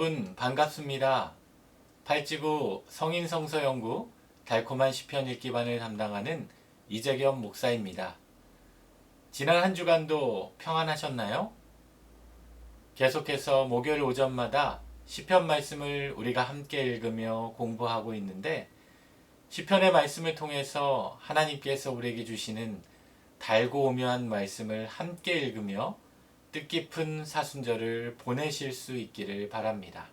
여러분 반갑습니다. 팔지부 성인성서연구 달콤한 시편 읽기반을 담당하는 이재겸 목사입니다. 지난 한 주간도 평안하셨나요? 계속해서 목요일 오전마다 시편 말씀을 우리가 함께 읽으며 공부하고 있는데, 시편의 말씀을 통해서 하나님께서 우리에게 주시는 달고 오묘한 말씀을 함께 읽으며 뜻깊은 사순절을 보내실 수 있기를 바랍니다.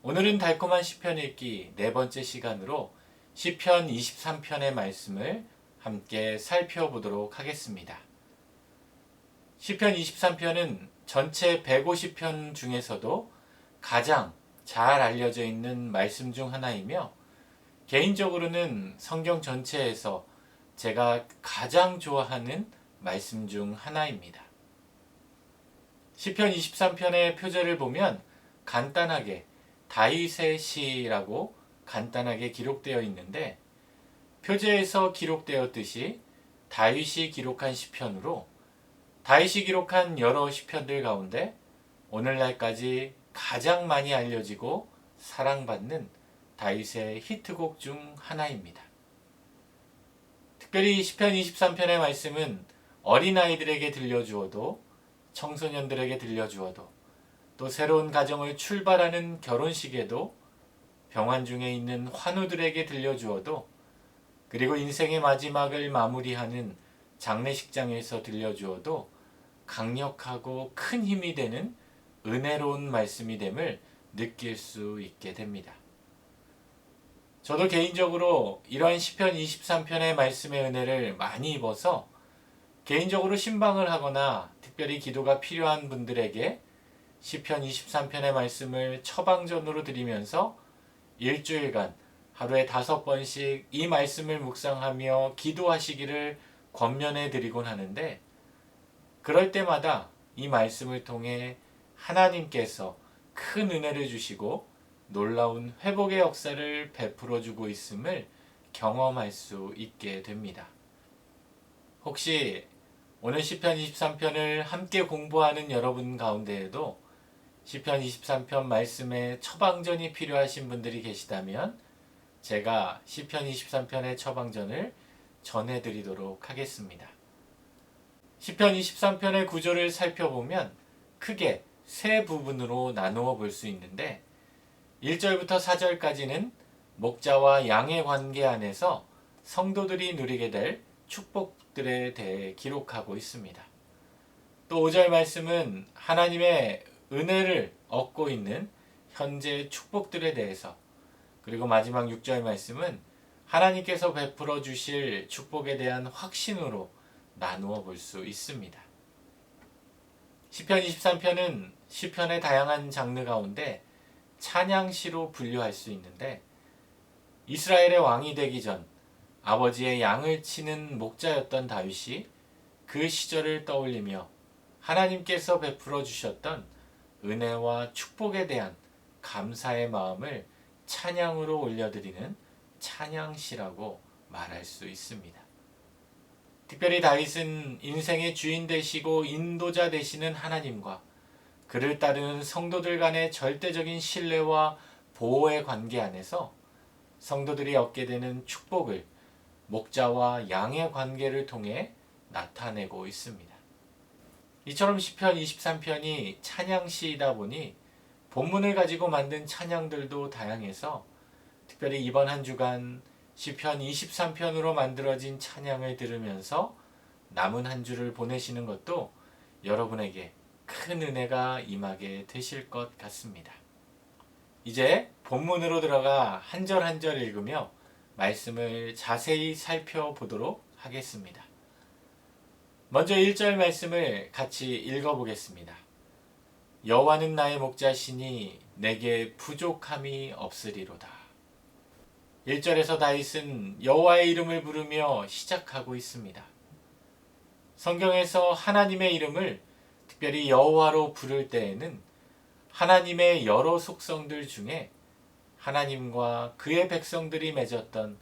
오늘은 달콤한 시편 읽기 네 번째 시간으로 시편 23편의 말씀을 함께 살펴보도록 하겠습니다. 시편 23편은 전체 150편 중에서도 가장 잘 알려져 있는 말씀 중 하나이며, 개인적으로는 성경 전체에서 제가 가장 좋아하는 말씀 중 하나입니다. 시편 23편의 표제를 보면 간단하게 다윗의 시라고 간단하게 기록되어 있는데, 표제에서 기록되었듯이 다윗이 기록한 시편으로 다윗이 기록한 여러 시편들 가운데 오늘날까지 가장 많이 알려지고 사랑받는 다윗의 히트곡 중 하나입니다. 특별히 시편 23편의 말씀은 어린아이들에게 들려주어도, 청소년들에게 들려주어도, 또 새로운 가정을 출발하는 결혼식에도, 병환 중에 있는 환우들에게 들려주어도, 그리고 인생의 마지막을 마무리하는 장례식장에서 들려주어도 강력하고 큰 힘이 되는 은혜로운 말씀이 됨을 느낄 수 있게 됩니다. 저도 개인적으로 이러한 시편 23편의 말씀의 은혜를 많이 입어서 개인적으로 신방을 하거나 특별히 기도가 필요한 분들에게 시편 23편의 말씀을 처방전으로 드리면서 일주일간 하루에 5번씩 이 말씀을 묵상하며 기도하시기를 권면해 드리곤 하는데, 그럴 때마다 이 말씀을 통해 하나님께서 큰 은혜를 주시고 놀라운 회복의 역사를 베풀어 주고 있음을 경험할 수 있게 됩니다. 혹시 오늘 시편 23편을 함께 공부하는 여러분 가운데에도 시편 23편 말씀에 처방전이 필요하신 분들이 계시다면 제가 시편 23편의 처방전을 전해드리도록 하겠습니다. 시편 23편의 구조를 살펴보면 크게 세 부분으로 나누어 볼 수 있는데, 1절부터 4절까지는 목자와 양의 관계 안에서 성도들이 누리게 될 축복들에 대해 기록하고 있습니다. 또 5절 말씀은 하나님의 은혜를 얻고 있는 현재 축복들에 대해서, 그리고 마지막 6절 말씀은 하나님께서 베풀어 주실 축복에 대한 확신으로 나누어 볼 수 있습니다. 시편 23편은 시편의 다양한 장르 가운데 찬양시로 분류할 수 있는데, 이스라엘의 왕이 되기 전 아버지의 양을 치는 목자였던 다윗이 그 시절을 떠올리며 하나님께서 베풀어 주셨던 은혜와 축복에 대한 감사의 마음을 찬양으로 올려드리는 찬양시라고 말할 수 있습니다. 특별히 다윗은 인생의 주인 되시고 인도자 되시는 하나님과 그를 따르는 성도들 간의 절대적인 신뢰와 보호의 관계 안에서 성도들이 얻게 되는 축복을 목자와 양의 관계를 통해 나타내고 있습니다. 이처럼 시편 23편이 찬양시이다 보니 본문을 가지고 만든 찬양들도 다양해서, 특별히 이번 한 주간 시편 23편으로 만들어진 찬양을 들으면서 남은 한 주를 보내시는 것도 여러분에게 큰 은혜가 임하게 되실 것 같습니다. 이제 본문으로 들어가 한 절 한 절 읽으며 말씀을 자세히 살펴보도록 하겠습니다. 먼저 1절 말씀을 같이 읽어보겠습니다. 여호와는 나의 목자시니 내게 부족함이 없으리로다. 1절에서 다윗은 여호와의 이름을 부르며 시작하고 있습니다. 성경에서 하나님의 이름을 특별히 여호와로 부를 때에는 하나님의 여러 속성들 중에 하나님과 그의 백성들이 맺었던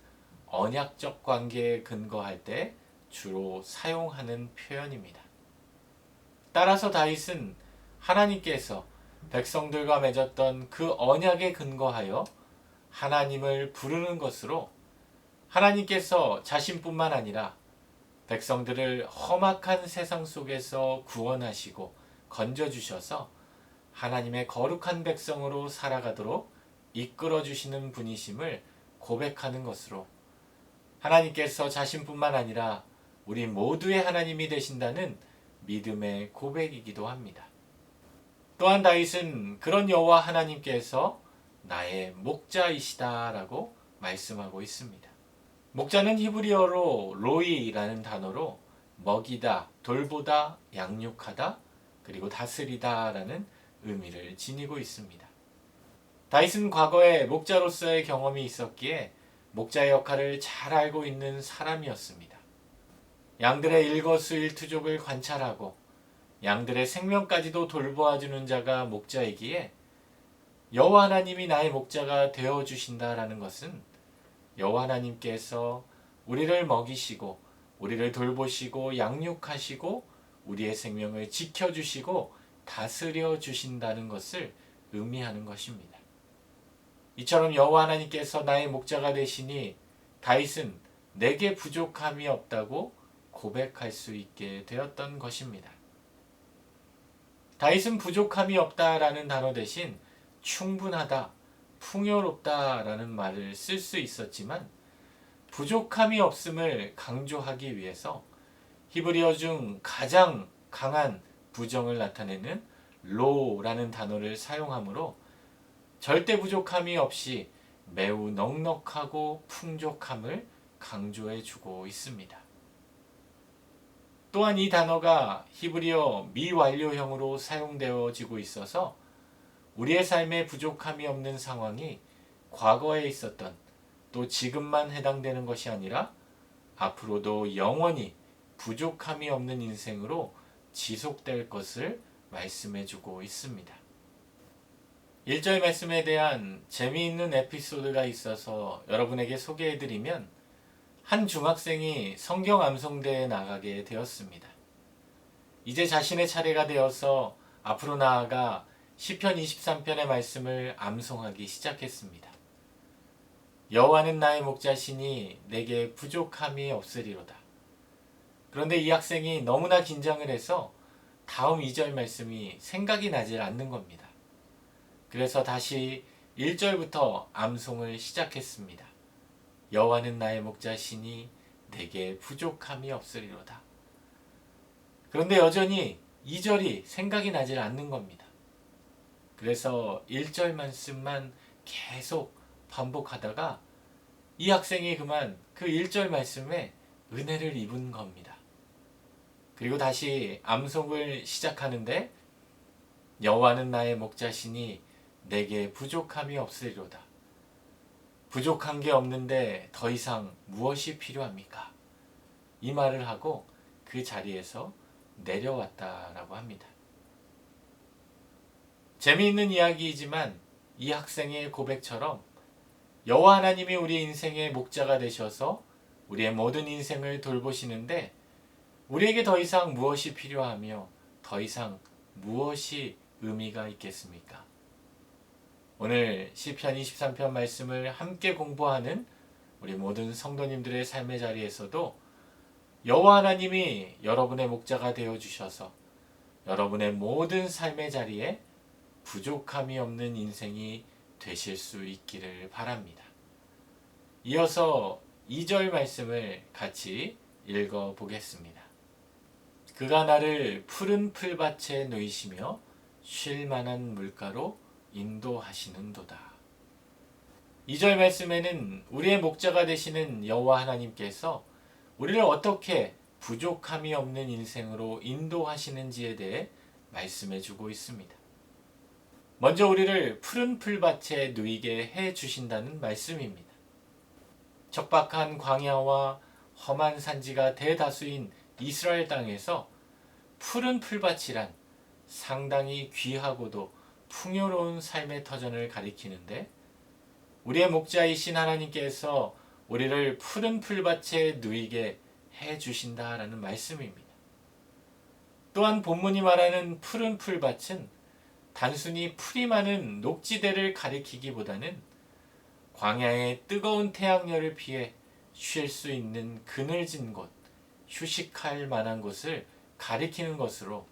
언약적 관계에 근거할 때 주로 사용하는 표현입니다. 따라서 다윗은 하나님께서 백성들과 맺었던 그 언약에 근거하여 하나님을 부르는 것으로 하나님께서 자신뿐만 아니라 백성들을 험악한 세상 속에서 구원하시고 건져주셔서 하나님의 거룩한 백성으로 살아가도록 이끌어 주시는 분이심을 고백하는 것으로 하나님께서 자신뿐만 아니라 우리 모두의 하나님이 되신다는 믿음의 고백이기도 합니다. 또한 다윗은 그런 여호와 하나님께서 나의 목자이시다라고 말씀하고 있습니다. 목자는 히브리어로 로이라는 단어로 먹이다, 돌보다, 양육하다, 그리고 다스리다라는 의미를 지니고 있습니다. 다윗은 과거에 목자로서의 경험이 있었기에 목자의 역할을 잘 알고 있는 사람이었습니다. 양들의 일거수일투족을 관찰하고 양들의 생명까지도 돌보아주는 자가 목자이기에 여호와 하나님이 나의 목자가 되어주신다라는 것은 여호와 하나님께서 우리를 먹이시고 우리를 돌보시고 양육하시고 우리의 생명을 지켜주시고 다스려 주신다는 것을 의미하는 것입니다. 이처럼 여호와 하나님께서 나의 목자가 되시니 다윗은 내게 부족함이 없다고 고백할 수 있게 되었던 것입니다. 다윗은 부족함이 없다라는 단어 대신 충분하다, 풍요롭다라는 말을 쓸 수 있었지만 부족함이 없음을 강조하기 위해서 히브리어 중 가장 강한 부정을 나타내는 로라는 단어를 사용하므로 절대 부족함이 없이 매우 넉넉하고 풍족함을 강조해 주고 있습니다. 또한 이 단어가 히브리어 미완료형으로 사용되어지고 있어서 우리의 삶에 부족함이 없는 상황이 과거에 있었던 또 지금만 해당되는 것이 아니라 앞으로도 영원히 부족함이 없는 인생으로 지속될 것을 말씀해 주고 있습니다. 1절 말씀에 대한 재미있는 에피소드가 있어서 여러분에게 소개해 드리면 한 중학생이 성경 암송대에 나가게 되었습니다. 이제 자신의 차례가 되어서 앞으로 나아가 시편 23편의 말씀을 암송하기 시작했습니다. 여호와는 나의 목자시니 내게 부족함이 없으리로다. 그런데 이 학생이 너무나 긴장을 해서 다음 2절 말씀이 생각이 나질 않는 겁니다. 그래서 다시 1절부터 암송을 시작했습니다. 여호와는 나의 목자시니 내게 부족함이 없으리로다. 그런데 여전히 2절이 생각이 나질 않는 겁니다. 그래서 1절 말씀만 계속 반복하다가 이 학생이 그만 그 1절 말씀에 은혜를 입은 겁니다. 그리고 다시 암송을 시작하는데 여호와는 나의 목자시니 내게 부족함이 없으리로다. 부족한 게 없는데 더 이상 무엇이 필요합니까? 이 말을 하고 그 자리에서 내려왔다라고 합니다. 재미있는 이야기이지만 이 학생의 고백처럼 여호와 하나님이 우리 인생의 목자가 되셔서 우리의 모든 인생을 돌보시는데 우리에게 더 이상 무엇이 필요하며 더 이상 무엇이 의미가 있겠습니까? 오늘 시편 23편 말씀을 함께 공부하는 우리 모든 성도님들의 삶의 자리에서도 여호와 하나님이 여러분의 목자가 되어 주셔서 여러분의 모든 삶의 자리에 부족함이 없는 인생이 되실 수 있기를 바랍니다. 이어서 2절 말씀을 같이 읽어 보겠습니다. 그가 나를 푸른 풀밭에 놓이시며 쉴 만한 물가로 인도하시는도다. 2절 말씀에는 우리의 목자가 되시는 여호와 하나님께서 우리를 어떻게 부족함이 없는 인생으로 인도하시는지에 대해 말씀해 주고 있습니다. 먼저 우리를 푸른 풀밭에 누이게 해 주신다는 말씀입니다. 척박한 광야와 험한 산지가 대다수인 이스라엘 땅에서 푸른 풀밭이란 상당히 귀하고도 풍요로운 삶의 터전을 가리키는데 우리의 목자이신 하나님께서 우리를 푸른 풀밭에 누이게 해 주신다라는 말씀입니다. 또한 본문이 말하는 푸른 풀밭은 단순히 풀이 많은 녹지대를 가리키기보다는 광야의 뜨거운 태양열을 피해 쉴 수 있는 그늘진 곳, 휴식할 만한 곳을 가리키는 것으로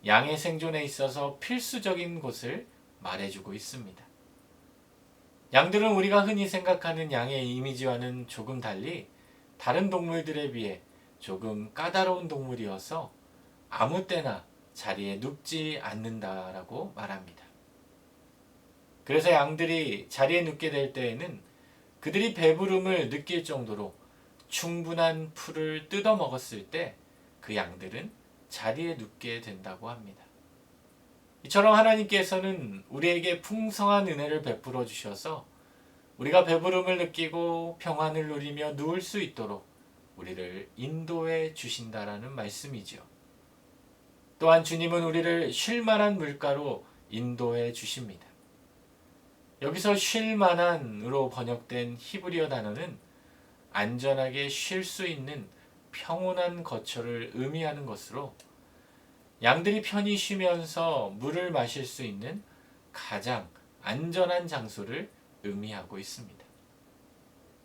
양의 생존에 있어서 필수적인 곳을 말해주고 있습니다. 양들은 우리가 흔히 생각하는 양의 이미지와는 조금 달리 다른 동물들에 비해 조금 까다로운 동물이어서 아무 때나 자리에 눕지 않는다라고 말합니다. 그래서 양들이 자리에 눕게 될 때에는 그들이 배부름을 느낄 정도로 충분한 풀을 뜯어 먹었을 때 그 양들은 자리에 눕게 된다고 합니다. 이처럼 하나님께서는 우리에게 풍성한 은혜를 베풀어 주셔서 우리가 배부름을 느끼고 평안을 누리며 누울 수 있도록 우리를 인도해 주신다라는 말씀이지요. 또한 주님은 우리를 쉴만한 물가로 인도해 주십니다. 여기서 쉴만한으로 번역된 히브리어 단어는 안전하게 쉴 수 있는 평온한 거처를 의미하는 것으로 양들이 편히 쉬면서 물을 마실 수 있는 가장 안전한 장소를 의미하고 있습니다.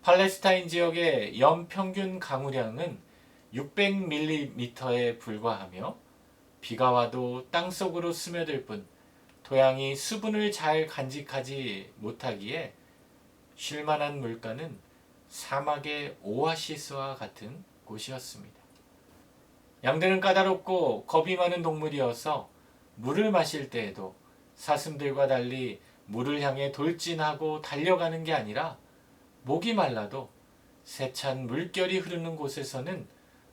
팔레스타인 지역의 연평균 강우량은 600mm에 불과하며 비가 와도 땅속으로 스며들 뿐 토양이 수분을 잘 간직하지 못하기에 쉴만한 물가는 사막의 오아시스와 같은 곳이었습니다. 양들은 까다롭고 겁이 많은 동물이어서 물을 마실 때에도 사슴들과 달리 물을 향해 돌진하고 달려가는 게 아니라 목이 말라도 세찬 물결이 흐르는 곳에서는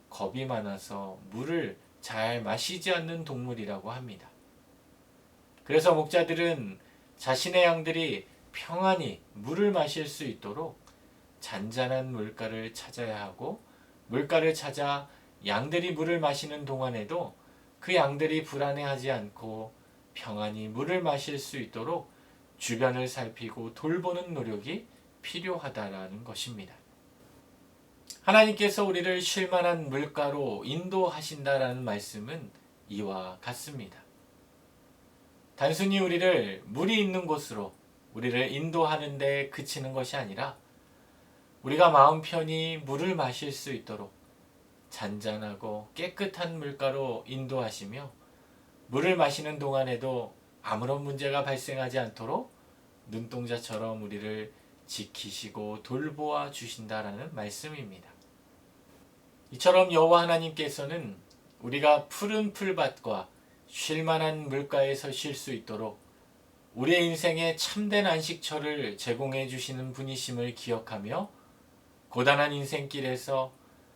겁이 많아서 물을 잘 마시지 않는 동물이라고 합니다. 그래서 목자들은 자신의 양들이 평안히 물을 마실 수 있도록 잔잔한 물가를 찾아야 하고 물가를 찾아 양들이 물을 마시는 동안에도 그 양들이 불안해하지 않고 평안히 물을 마실 수 있도록 주변을 살피고 돌보는 노력이 필요하다라는 것입니다. 하나님께서 우리를 쉴만한 물가로 인도하신다라는 말씀은 이와 같습니다. 단순히 우리를 물이 있는 곳으로 우리를 인도하는 데 그치는 것이 아니라 우리가 마음 편히 물을 마실 수 있도록 잔잔하고 깨끗한 물가로 인도하시며 물을 마시는 동안에도 아무런 문제가 발생하지 않도록 눈동자처럼 우리를 지키시고 돌보아 주신다라는 말씀입니다. 이처럼 여호와 하나님께서는 우리가 푸른 풀밭과 쉴만한 물가에서 쉴 수 있도록 우리의 인생에 참된 안식처를 제공해 주시는 분이심을 기억하며 고단한 인생길에서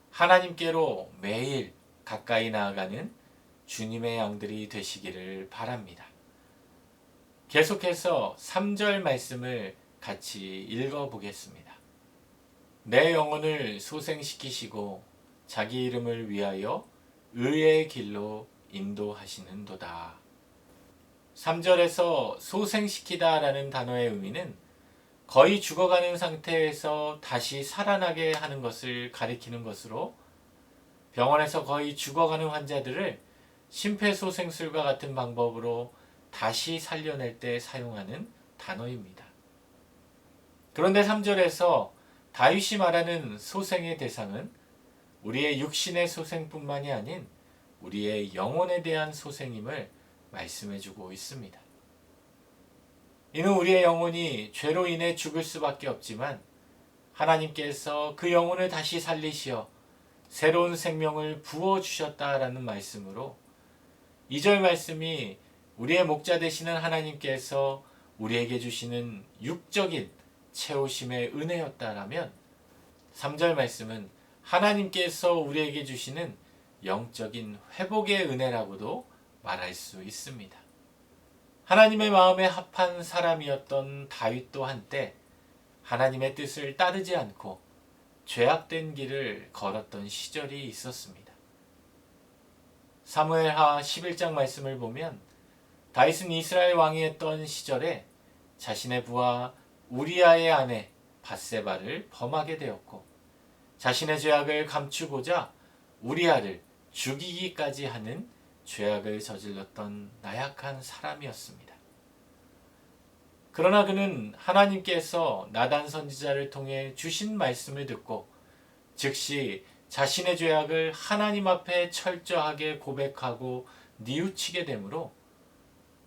하나님께로 매일 가까이 나아가는 주님의 양들이 되시기를 바랍니다. 계속해서 3절 말씀을 같이 읽어보겠습니다. 내 영혼을 소생시키시고 자기 이름을 위하여 의의 길로 인도하시는도다. 3절에서 소생시키다 라는 단어의 의미는 거의 죽어가는 상태에서 다시 살아나게 하는 것을 가리키는 것으로 병원에서 거의 죽어가는 환자들을 심폐소생술과 같은 방법으로 다시 살려낼 때 사용하는 단어입니다. 그런데 3절에서 다윗이 말하는 소생의 대상은 우리의 육신의 소생뿐만이 아닌 우리의 영혼에 대한 소생임을 말씀해주고 있습니다. 이는 우리의 영혼이 죄로 인해 죽을 수밖에 없지만 하나님께서 그 영혼을 다시 살리시어 새로운 생명을 부어주셨다라는 말씀으로 2절 말씀이 우리의 목자 되시는 하나님께서 우리에게 주시는 육적인 채우심의 은혜였다라면 3절 말씀은 하나님께서 우리에게 주시는 영적인 회복의 은혜라고도 말할 수 있습니다. 하나님의 마음에 합한 사람이었던 다윗도 한때 하나님의 뜻을 따르지 않고 죄악된 길을 걸었던 시절이 있었습니다. 사무엘하 11장 말씀을 보면 다윗은 이스라엘 왕이 했던 시절에 자신의 부하 우리아의 아내 밧세바를 범하게 되었고 자신의 죄악을 감추고자 우리아를 죽이기까지 하는 죄악을 저질렀던 나약한 사람이었습니다. 그러나 그는 하나님께서 나단 선지자를 통해 주신 말씀을 듣고 즉시 자신의 죄악을 하나님 앞에 철저하게 고백하고 뉘우치게 되므로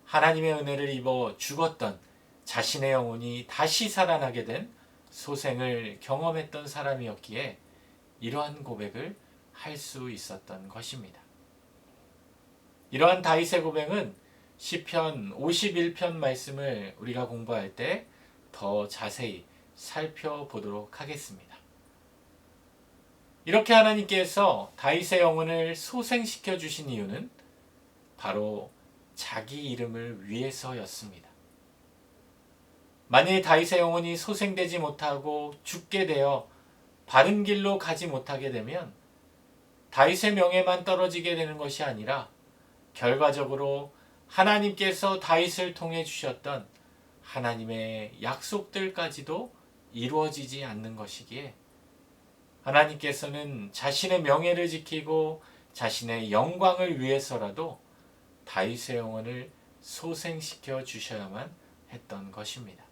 하나님의 은혜를 입어 죽었던 자신의 영혼이 다시 살아나게 된 소생을 경험했던 사람이었기에 이러한 고백을 할 수 있었던 것입니다. 이러한 다윗의 고백은 시편 51편 말씀을 우리가 공부할 때 더 자세히 살펴보도록 하겠습니다. 이렇게 하나님께서 다윗의 영혼을 소생시켜 주신 이유는 바로 자기 이름을 위해서였습니다. 만일 다윗의 영혼이 소생되지 못하고 죽게 되어 바른 길로 가지 못하게 되면 다윗의 명예만 떨어지게 되는 것이 아니라 결과적으로 하나님께서 다윗을 통해 주셨던 하나님의 약속들까지도 이루어지지 않는 것이기에 하나님께서는 자신의 명예를 지키고 자신의 영광을 위해서라도 다윗의 영혼을 소생시켜 주셔야만 했던 것입니다.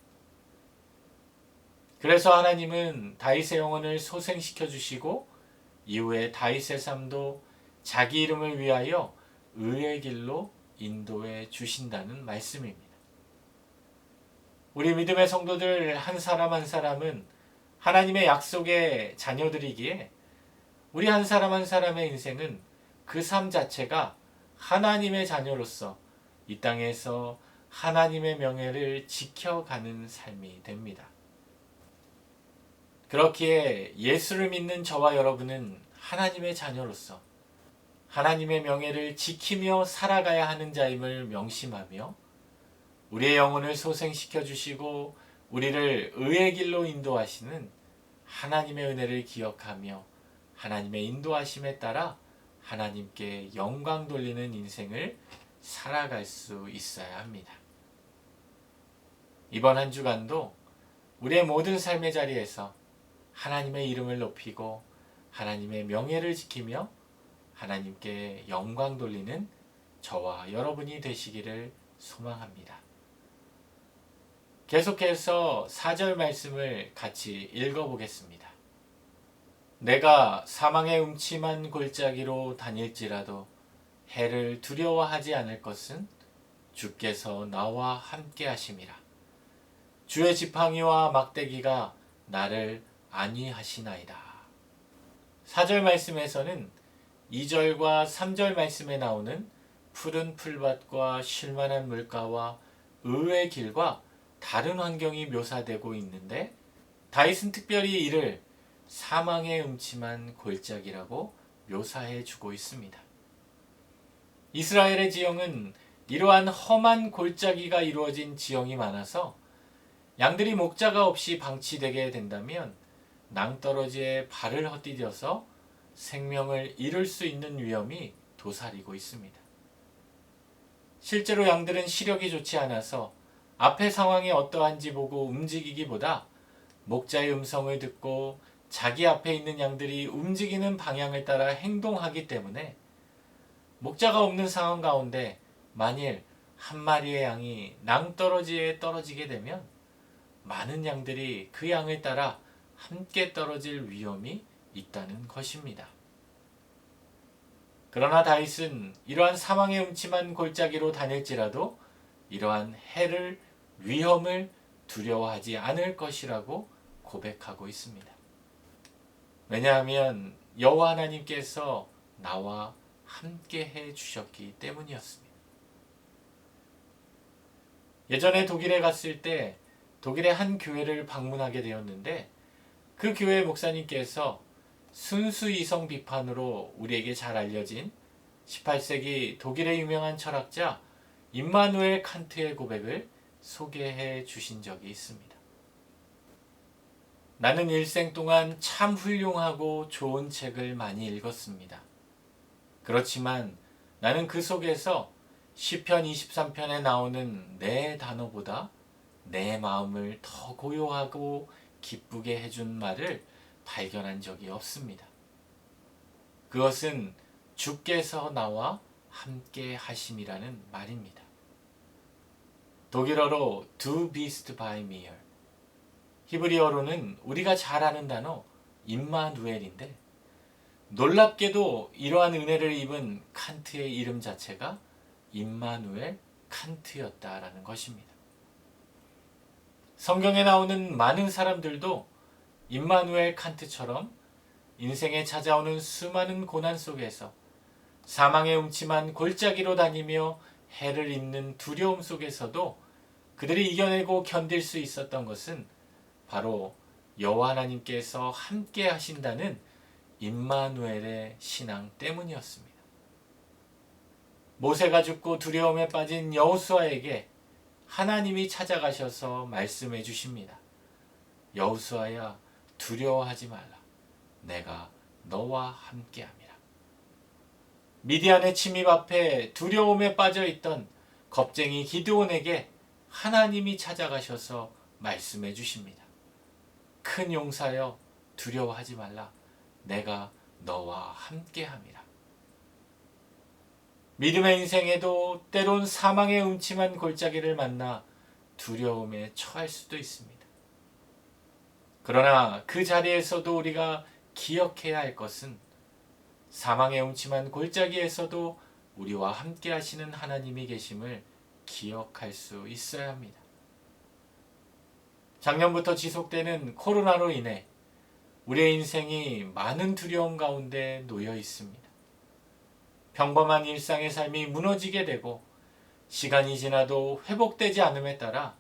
그래서 하나님은 다윗의 영혼을 소생시켜 주시고 이후에 다윗의 삶도 자기 이름을 위하여 의의 길로 인도해 주신다는 말씀입니다. 우리 믿음의 성도들 한 사람 한 사람은 하나님의 약속의 자녀들이기에 우리 한 사람 한 사람의 인생은 그 삶 자체가 하나님의 자녀로서 이 땅에서 하나님의 명예를 지켜가는 삶이 됩니다. 그렇기에 예수를 믿는 저와 여러분은 하나님의 자녀로서 하나님의 명예를 지키며 살아가야 하는 자임을 명심하며 우리의 영혼을 소생시켜 주시고 우리를 의의 길로 인도하시는 하나님의 은혜를 기억하며 하나님의 인도하심에 따라 하나님께 영광 돌리는 인생을 살아갈 수 있어야 합니다. 이번 한 주간도 우리의 모든 삶의 자리에서 하나님의 이름을 높이고 하나님의 명예를 지키며 하나님께 영광 돌리는 저와 여러분이 되시기를 소망합니다. 계속해서 4절 말씀을 같이 읽어보겠습니다. 내가 사망의 음침한 골짜기로 다닐지라도 해를 두려워하지 않을 것은 주께서 나와 함께 하심이라. 주의 지팡이와 막대기가 나를 안위하시나이다. 4절 말씀에서는 2절과 3절 말씀에 나오는 푸른 풀밭과 쉴만한 물가와 의의 길과 다른 환경이 묘사되고 있는데 다윗은 특별히 이를 사망의 음침한 골짜기라고 묘사해 주고 있습니다. 이스라엘의 지형은 이러한 험한 골짜기가 이루어진 지형이 많아서 양들이 목자가 없이 방치되게 된다면 낭떠러지에 발을 헛디뎌서 생명을 잃을 수 있는 위험이 도사리고 있습니다. 실제로 양들은 시력이 좋지 않아서 앞의 상황이 어떠한지 보고 움직이기보다 목자의 음성을 듣고 자기 앞에 있는 양들이 움직이는 방향을 따라 행동하기 때문에 목자가 없는 상황 가운데 만일 한 마리의 양이 낭떠러지에 떨어지게 되면 많은 양들이 그 양을 따라 함께 떨어질 위험이 있다는 것입니다. 그러나 다윗은 이러한 사망의 음침한 골짜기로 다닐지라도 이러한 해를 위험을 두려워하지 않을 것이라고 고백하고 있습니다. 왜냐하면 여호와 하나님께서 나와 함께 해 주셨기 때문이었습니다. 예전에 독일에 갔을 때 독일의 한 교회를 방문하게 되었는데 그 교회 목사님께서 순수 이성 비판으로 우리에게 잘 알려진 18세기 독일의 유명한 철학자 임마누엘 칸트의 고백을 소개해 주신 적이 있습니다. 나는 일생 동안 참 훌륭하고 좋은 책을 많이 읽었습니다. 그렇지만 나는 그 속에서 시편 23편에 나오는 내 단어보다 내 마음을 더 고요하고 기쁘게 해준 말을 발견한 적이 없습니다. 그것은 주께서 나와 함께 하심이라는 말입니다. 독일어로 Du bist bei mir. 히브리어로는 우리가 잘 아는 단어 임마누엘인데 놀랍게도 이러한 은혜를 입은 칸트의 이름 자체가 임마누엘 칸트였다라는 것입니다. 성경에 나오는 많은 사람들도 임마누엘 칸트처럼 인생에 찾아오는 수많은 고난 속에서 사망의 음침한 골짜기로 다니며 해를 잇는 두려움 속에서도 그들이 이겨내고 견딜 수 있었던 것은 바로 여호와 하나님께서 함께 하신다는 임마누엘의 신앙 때문이었습니다. 모세가 죽고 두려움에 빠진 여호수아에게 하나님이 찾아가셔서 말씀해 주십니다. 여호수아야, 두려워하지 말라. 내가 너와 함께함이라. 미디안의 침입 앞에 두려움에 빠져 있던 겁쟁이 기드온에게 하나님이 찾아가셔서 말씀해 주십니다. 큰 용사여, 두려워하지 말라. 내가 너와 함께함이라. 믿음의 인생에도 때론 사망의 음침한 골짜기를 만나 두려움에 처할 수도 있습니다. 그러나 그 자리에서도 우리가 기억해야 할 것은 사망의 음침한 골짜기에서도 우리와 함께 하시는 하나님이 계심을 기억할 수 있어야 합니다. 작년부터 지속되는 코로나로 인해 우리의 인생이 많은 두려움 가운데 놓여 있습니다. 평범한 일상의 삶이 무너지게 되고 시간이 지나도 회복되지 않음에 따라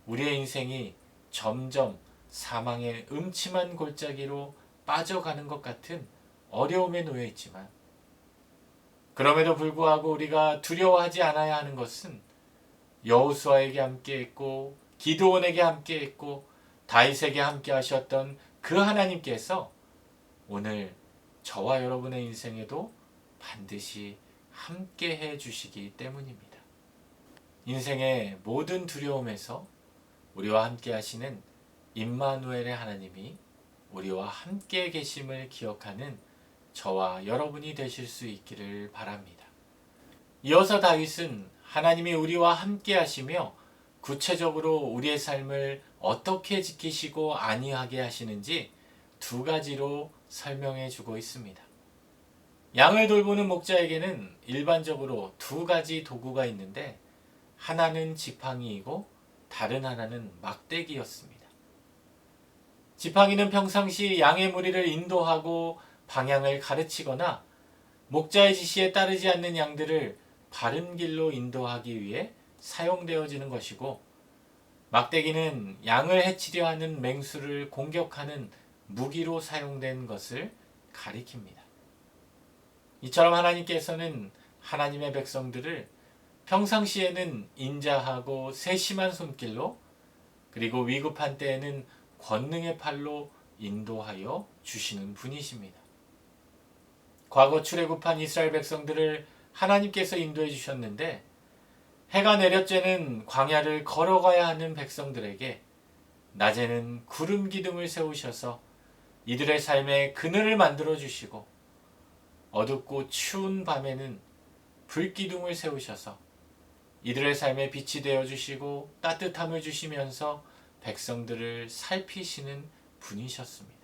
우리의 인생이 점점 사망의 음침한 골짜기로 빠져가는 것 같은 어려움에 놓여 있지만 그럼에도 불구하고 우리가 두려워하지 않아야 하는 것은 여호수아에게 함께했고 기드온에게 함께했고 다윗에게 함께 하셨던 그 하나님께서 오늘 저와 여러분의 인생에도 반드시 함께 해 주시기 때문입니다. 인생의 모든 두려움에서 우리와 함께 하시는 임마누엘의 하나님이 우리와 함께 계심을 기억하는 저와 여러분이 되실 수 있기를 바랍니다. 이어서 다윗은 하나님이 우리와 함께 하시며 구체적으로 우리의 삶을 어떻게 지키시고 안위하게 하시는지 두 가지로 설명해 주고 있습니다. 양을 돌보는 목자에게는 일반적으로 두 가지 도구가 있는데 하나는 지팡이이고 다른 하나는 막대기였습니다. 지팡이는 평상시 양의 무리를 인도하고 방향을 가르치거나 목자의 지시에 따르지 않는 양들을 바른 길로 인도하기 위해 사용되어지는 것이고 막대기는 양을 해치려 하는 맹수를 공격하는 무기로 사용된 것을 가리킵니다. 이처럼 하나님께서는 하나님의 백성들을 평상시에는 인자하고 세심한 손길로 그리고 위급한 때에는 권능의 팔로 인도하여 주시는 분이십니다. 과거 출애굽한 이스라엘 백성들을 하나님께서 인도해 주셨는데 해가 내렸죄는 광야를 걸어가야 하는 백성들에게 낮에는 구름 기둥을 세우셔서 이들의 삶에 그늘을 만들어 주시고 어둡고 추운 밤에는 불기둥을 세우셔서 이들의 삶에 빛이 되어 주시고 따뜻함을 주시면서 백성들을 살피시는 분이셨습니다.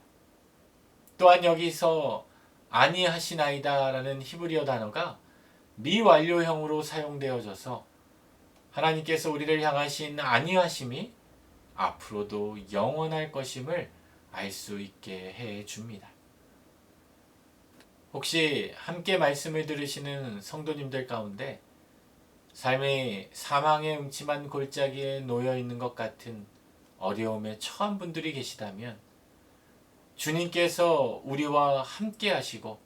또한 여기서 아니하시나이다 라는 히브리어 단어가 미완료형으로 사용되어져서 하나님께서 우리를 향하신 아니하심이 앞으로도 영원할 것임을 알 수 있게 해 줍니다. 혹시 함께 말씀을 들으시는 성도님들 가운데 삶의 사망의 음침한 골짜기에 놓여 있는 것 같은 어려움에 처한 분들이 계시다면 주님께서 우리와 함께 하시고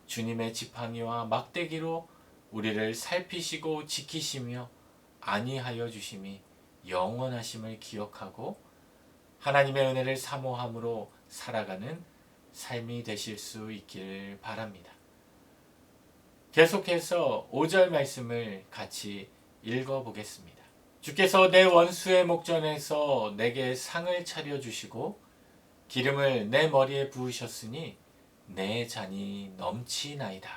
주님의 지팡이와 막대기로 우리를 살피시고 지키시며 안위하여 주심이 영원하심을 기억하고 하나님의 은혜를 사모함으로 살아가는 삶이 되실 수 있기를 바랍니다. 계속해서 5절 말씀을 같이 읽어보겠습니다. 주께서 내 원수의 목전에서 내게 상을 차려주시고 기름을 내 머리에 부으셨으니 내 잔이 넘치나이다.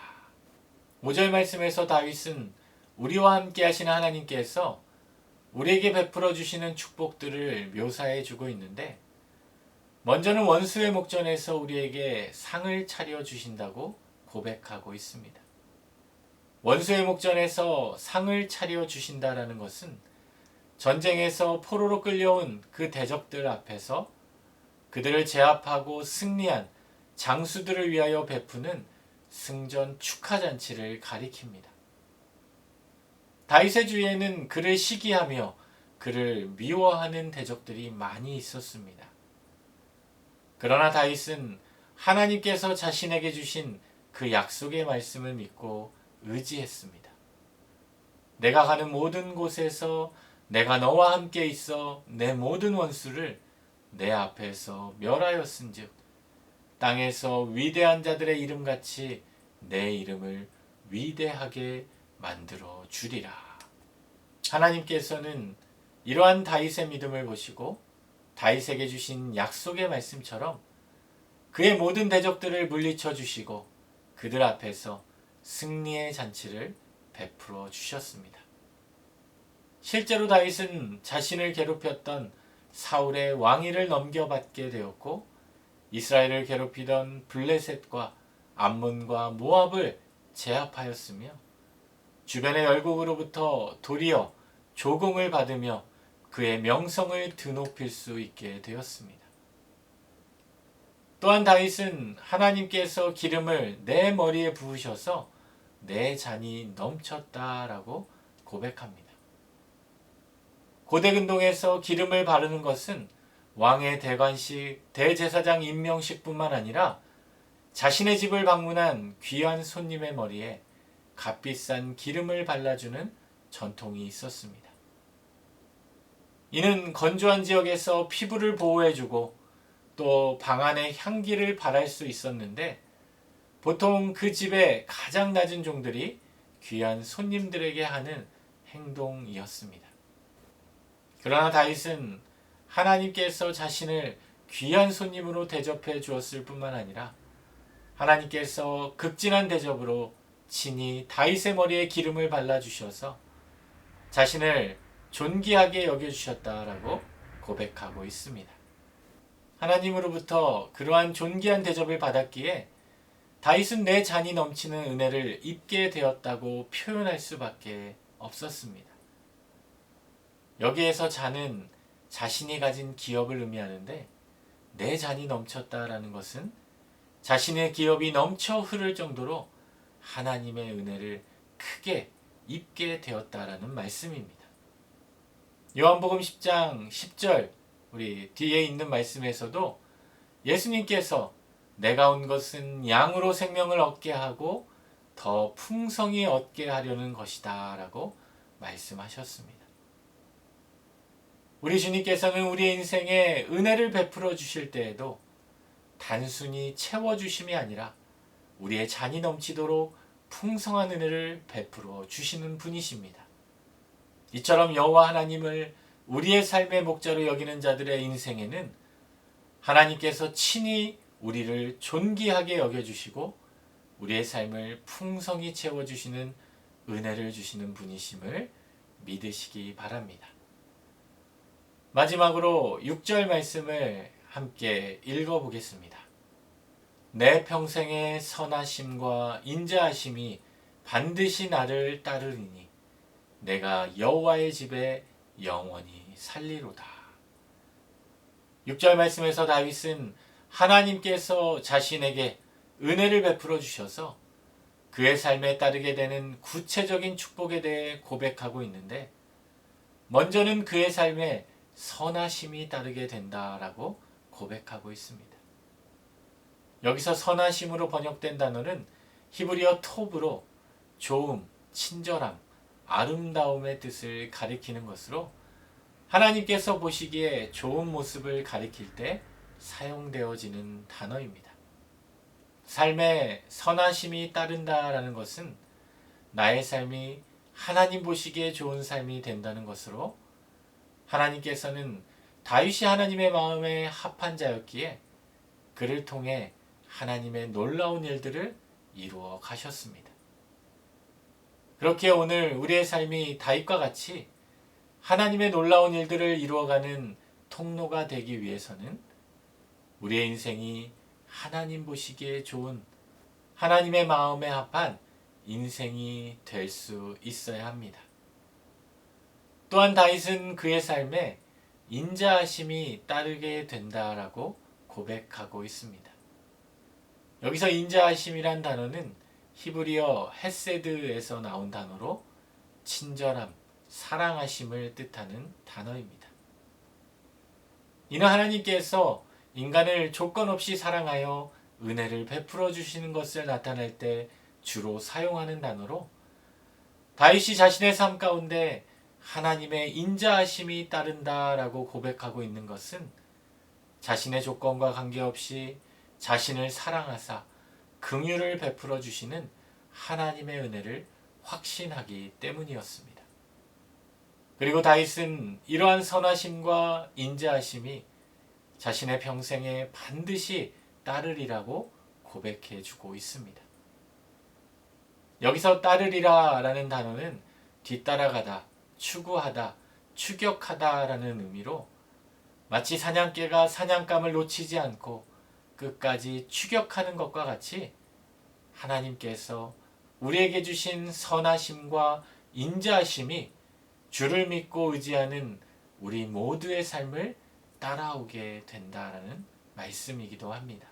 5절 말씀에서 다윗은 우리와 함께 하시는 하나님께서 우리에게 베풀어 주시는 축복들을 묘사해 주고 있는데, 먼저는 원수의 목전에서 우리에게 상을 차려 주신다고 고백하고 있습니다. 원수의 목전에서 상을 차려 주신다라는 것은 전쟁에서 포로로 끌려온 그 대적들 앞에서 그들을 제압하고 승리한 장수들을 위하여 베푸는 승전 축하잔치를 가리킵니다. 다윗의 주위에는 그를 시기하며 그를 미워하는 대적들이 많이 있었습니다. 그러나 다윗은 하나님께서 자신에게 주신 그 약속의 말씀을 믿고 의지했습니다. 내가 가는 모든 곳에서 내가 너와 함께 있어 내 모든 원수를 내 앞에서 멸하였은즉 땅에서 위대한 자들의 이름같이 내 이름을 위대하게 만들어 주리라. 하나님께서는 이러한 다윗의 믿음을 보시고 다윗에게 주신 약속의 말씀처럼 그의 모든 대적들을 물리쳐 주시고 그들 앞에서 승리의 잔치를 베풀어 주셨습니다. 실제로 다윗은 자신을 괴롭혔던 사울의 왕위를 넘겨받게 되었고, 이스라엘을 괴롭히던 블레셋과 암몬과 모압을 제압하였으며, 주변의 열국으로부터 도리어 조공을 받으며 그의 명성을 드높일 수 있게 되었습니다. 또한 다윗은 하나님께서 기름을 내 머리에 부으셔서 내 잔이 넘쳤다라고 고백합니다. 고대 근동에서 기름을 바르는 것은 왕의 대관식, 대제사장 임명식뿐만 아니라 자신의 집을 방문한 귀한 손님의 머리에 값비싼 기름을 발라주는 전통이 있었습니다. 이는 건조한 지역에서 피부를 보호해주고 또 방 안의 향기를 발할 수 있었는데, 보통 그 집의 가장 낮은 종들이 귀한 손님들에게 하는 행동이었습니다. 그러나 다윗은 하나님께서 자신을 귀한 손님으로 대접해 주었을 뿐만 아니라 하나님께서 극진한 대접으로 친히 다윗의 머리에 기름을 발라주셔서 자신을 존귀하게 여겨주셨다라고 고백하고 있습니다. 하나님으로부터 그러한 존귀한 대접을 받았기에 다윗은 내 잔이 넘치는 은혜를 입게 되었다고 표현할 수밖에 없었습니다. 여기에서 잔은 자신이 가진 기업을 의미하는데, 내 잔이 넘쳤다라는 것은 자신의 기업이 넘쳐 흐를 정도로 하나님의 은혜를 크게 입게 되었다라는 말씀입니다. 요한복음 10장 10절 우리 뒤에 있는 말씀에서도 예수님께서 내가 온 것은 양으로 생명을 얻게 하고 더 풍성히 얻게 하려는 것이다 라고 말씀하셨습니다. 우리 주님께서는 우리의 인생에 은혜를 베풀어 주실 때에도 단순히 채워주심이 아니라 우리의 잔이 넘치도록 풍성한 은혜를 베풀어 주시는 분이십니다. 이처럼 여호와 하나님을 우리의 삶의 목자로 여기는 자들의 인생에는 하나님께서 친히 우리를 존귀하게 여겨주시고 우리의 삶을 풍성히 채워주시는 은혜를 주시는 분이심을 믿으시기 바랍니다. 마지막으로 6절 말씀을 함께 읽어보겠습니다. 내 평생의 선하심과 인자하심이 반드시 나를 따르리니 내가 여호와의 집에 영원히 살리로다. 6절 말씀에서 다윗은 하나님께서 자신에게 은혜를 베풀어 주셔서 그의 삶에 따르게 되는 구체적인 축복에 대해 고백하고 있는데, 먼저는 그의 삶에 선하심이 따르게 된다라고 고백하고 있습니다. 여기서 선하심으로 번역된 단어는 히브리어 톱으로 좋음, 친절함, 아름다움의 뜻을 가리키는 것으로 하나님께서 보시기에 좋은 모습을 가리킬 때 사용되어지는 단어입니다. 삶에 선하심이 따른다라는 것은 나의 삶이 하나님 보시기에 좋은 삶이 된다는 것으로, 하나님께서는 다윗이 하나님의 마음에 합한 자였기에 그를 통해 하나님의 놀라운 일들을 이루어 가셨습니다. 그렇게 오늘 우리의 삶이 다윗과 같이 하나님의 놀라운 일들을 이루어가는 통로가 되기 위해서는 우리의 인생이 하나님 보시기에 좋은 하나님의 마음에 합한 인생이 될 수 있어야 합니다. 또한 다윗은 그의 삶에 인자하심이 따르게 된다라고 고백하고 있습니다. 여기서 인자하심이란 단어는 히브리어 헤세드에서 나온 단어로 친절함, 사랑하심을 뜻하는 단어입니다. 이는 하나님께서 인간을 조건 없이 사랑하여 은혜를 베풀어 주시는 것을 나타낼 때 주로 사용하는 단어로 다윗이 자신의 삶 가운데 하나님의 인자하심이 따른다라고 고백하고 있는 것은 자신의 조건과 관계없이 자신을 사랑하사 긍휼을 베풀어 주시는 하나님의 은혜를 확신하기 때문이었습니다. 그리고 다윗은 이러한 선하심과 인자하심이 자신의 평생에 반드시 따르리라고 고백해 주고 있습니다. 여기서 따르리라 라는 단어는 뒤따라가다, 추구하다, 추격하다 라는 의미로 마치 사냥개가 사냥감을 놓치지 않고 끝까지 추격하는 것과 같이 하나님께서 우리에게 주신 선하심과 인자하심이 주를 믿고 의지하는 우리 모두의 삶을 따라오게 된다라는 말씀이기도 합니다.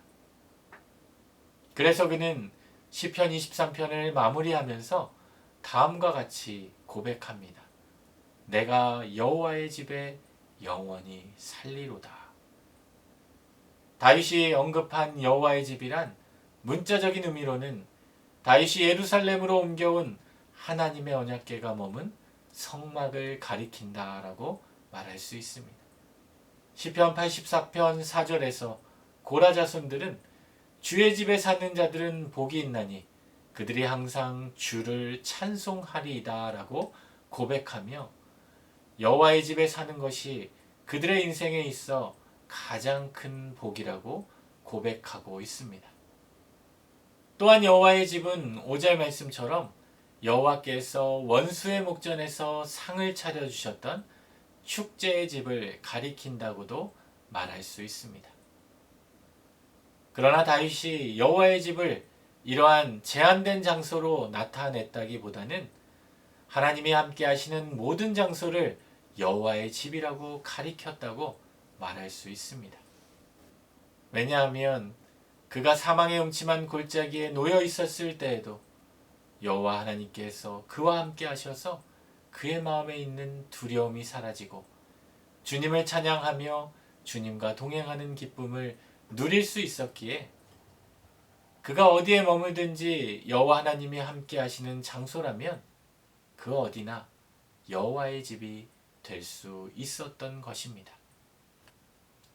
그래서 그는 시편 23편을 마무리하면서 다음과 같이 고백합니다. 내가 여호와의 집에 영원히 살리로다. 다윗이 언급한 여호와의 집이란 문자적인 의미로는 다윗이 예루살렘으로 옮겨온 하나님의 언약궤가 머문 성막을 가리킨다라고 말할 수 있습니다. 시편 84편 4절에서 고라 자손들은 주의 집에 사는 자들은 복이 있나니 그들이 항상 주를 찬송하리이다 라고 고백하며 여호와의 집에 사는 것이 그들의 인생에 있어 가장 큰 복이라고 고백하고 있습니다. 또한 여호와의 집은 5절 말씀처럼 여호와께서 원수의 목전에서 상을 차려주셨던 축제의 집을 가리킨다고도 말할 수 있습니다. 그러나 다윗이 여호와의 집을 이러한 제한된 장소로 나타냈다기보다는 하나님이 함께 하시는 모든 장소를 여호와의 집이라고 가리켰다고 말할 수 있습니다. 왜냐하면 그가 사망의 음침한 골짜기에 놓여 있었을 때에도 여호와 하나님께서 그와 함께 하셔서 그의 마음에 있는 두려움이 사라지고 주님을 찬양하며 주님과 동행하는 기쁨을 누릴 수 있었기에 그가 어디에 머물든지 여호와 하나님이 함께 하시는 장소라면 그 어디나 여호와의 집이 될 수 있었던 것입니다.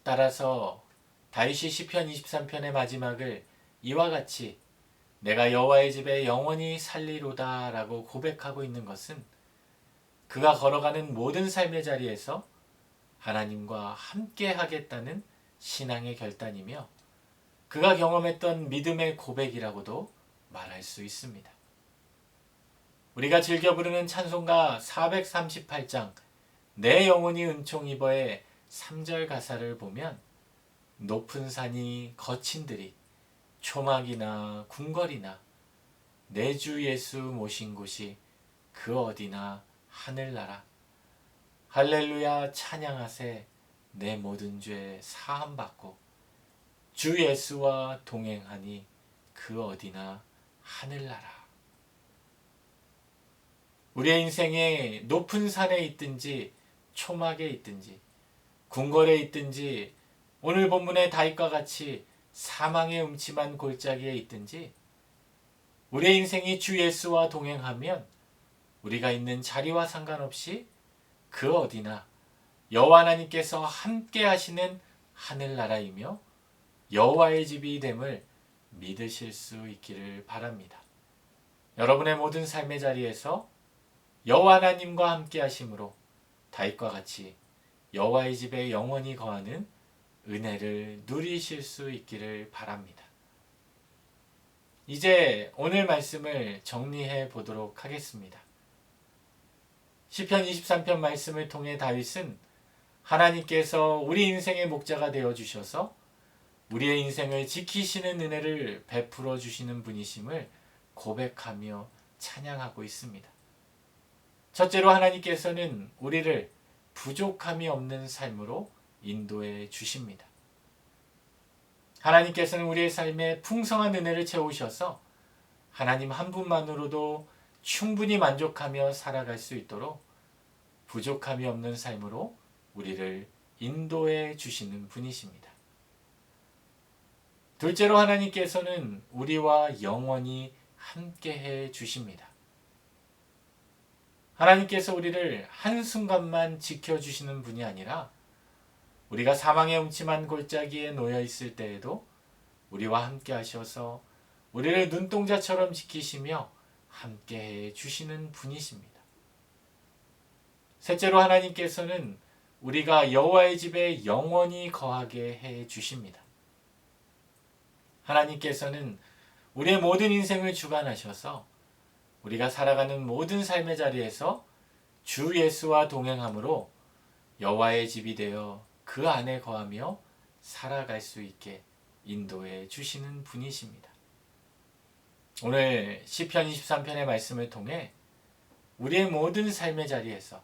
따라서 다윗이 시편 23편의 마지막을 이와 같이 내가 여호와의 집에 영원히 살리로다 라고 고백하고 있는 것은 그가 걸어가는 모든 삶의 자리에서 하나님과 함께 하겠다는 신앙의 결단이며 그가 경험했던 믿음의 고백이라고도 말할 수 있습니다. 우리가 즐겨 부르는 찬송가 438장 내 영혼이 은총 입어의 3절 가사를 보면 높은 산이 거친 들이 초막이나 궁궐이나 내 주 예수 모신 곳이 그 어디나 하늘나라 할렐루야 찬양하세 내 모든 죄 사함받고 주 예수와 동행하니 그 어디나 하늘나라. 우리의 인생에 높은 산에 있든지 초막에 있든지 궁궐에 있든지 오늘 본문의 다윗과 같이 사망의 음침한 골짜기에 있든지 우리의 인생이 주 예수와 동행하면 우리가 있는 자리와 상관없이 그 어디나 여호와 하나님께서 함께 하시는 하늘나라이며 여호와의 집이 됨을 믿으실 수 있기를 바랍니다. 여러분의 모든 삶의 자리에서 여호와 하나님과 함께 하심으로 다윗과 같이 여호와의 집에 영원히 거하는 은혜를 누리실 수 있기를 바랍니다. 이제 오늘 말씀을 정리해 보도록 하겠습니다. 시편 23편 말씀을 통해 다윗은 하나님께서 우리 인생의 목자가 되어 주셔서 우리의 인생을 지키시는 은혜를 베풀어 주시는 분이심을 고백하며 찬양하고 있습니다. 첫째로 하나님께서는 우리를 부족함이 없는 삶으로 인도해 주십니다. 하나님께서는 우리의 삶에 풍성한 은혜를 채우셔서 하나님 한 분만으로도 충분히 만족하며 살아갈 수 있도록 부족함이 없는 삶으로 우리를 인도해 주시는 분이십니다. 둘째로 하나님께서는 우리와 영원히 함께해 주십니다. 하나님께서 우리를 한순간만 지켜주시는 분이 아니라 우리가 사망의 음침한 골짜기에 놓여 있을 때에도 우리와 함께 하셔서 우리를 눈동자처럼 지키시며 함께해 주시는 분이십니다. 셋째로 하나님께서는 우리가 여호와의 집에 영원히 거하게 해 주십니다. 하나님께서는 우리의 모든 인생을 주관하셔서 우리가 살아가는 모든 삶의 자리에서 주 예수와 동행함으로 여호와의 집이 되어 그 안에 거하며 살아갈 수 있게 인도해 주시는 분이십니다. 오늘 시편 23편의 말씀을 통해 우리의 모든 삶의 자리에서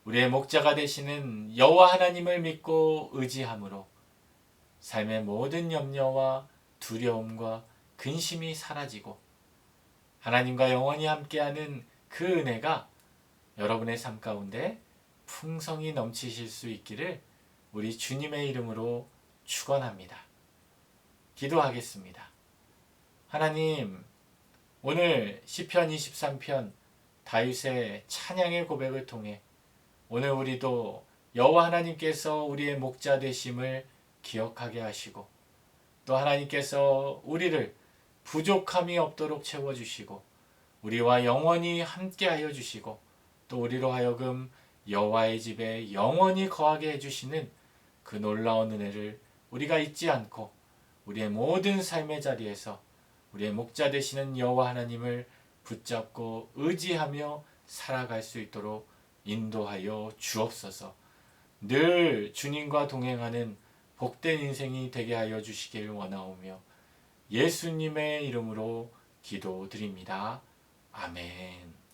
우리의 목자가 되시는 여호와 하나님을 믿고 의지함으로 삶의 모든 염려와 두려움과 근심이 사라지고 하나님과 영원히 함께하는 그 은혜가 여러분의 삶 가운데 풍성히 넘치실 수 있기를 우리 주님의 이름으로 축원합니다. 기도하겠습니다. 하나님, 오늘 시편 23편 다윗의 찬양의 고백을 통해 오늘 우리도 여호와 하나님께서 우리의 목자 되심을 기억하게 하시고 또 하나님께서 우리를 부족함이 없도록 채워주시고 우리와 영원히 함께하여 주시고 또 우리로 하여금 여호와의 집에 영원히 거하게 해주시는 그 놀라운 은혜를 우리가 잊지 않고 우리의 모든 삶의 자리에서 우리의 목자 되시는 여호와 하나님을 붙잡고 의지하며 살아갈 수 있도록 인도하여 주옵소서. 늘 주님과 동행하는 복된 인생이 되게 하여 주시길 원하오며 예수님의 이름으로 기도드립니다. 아멘.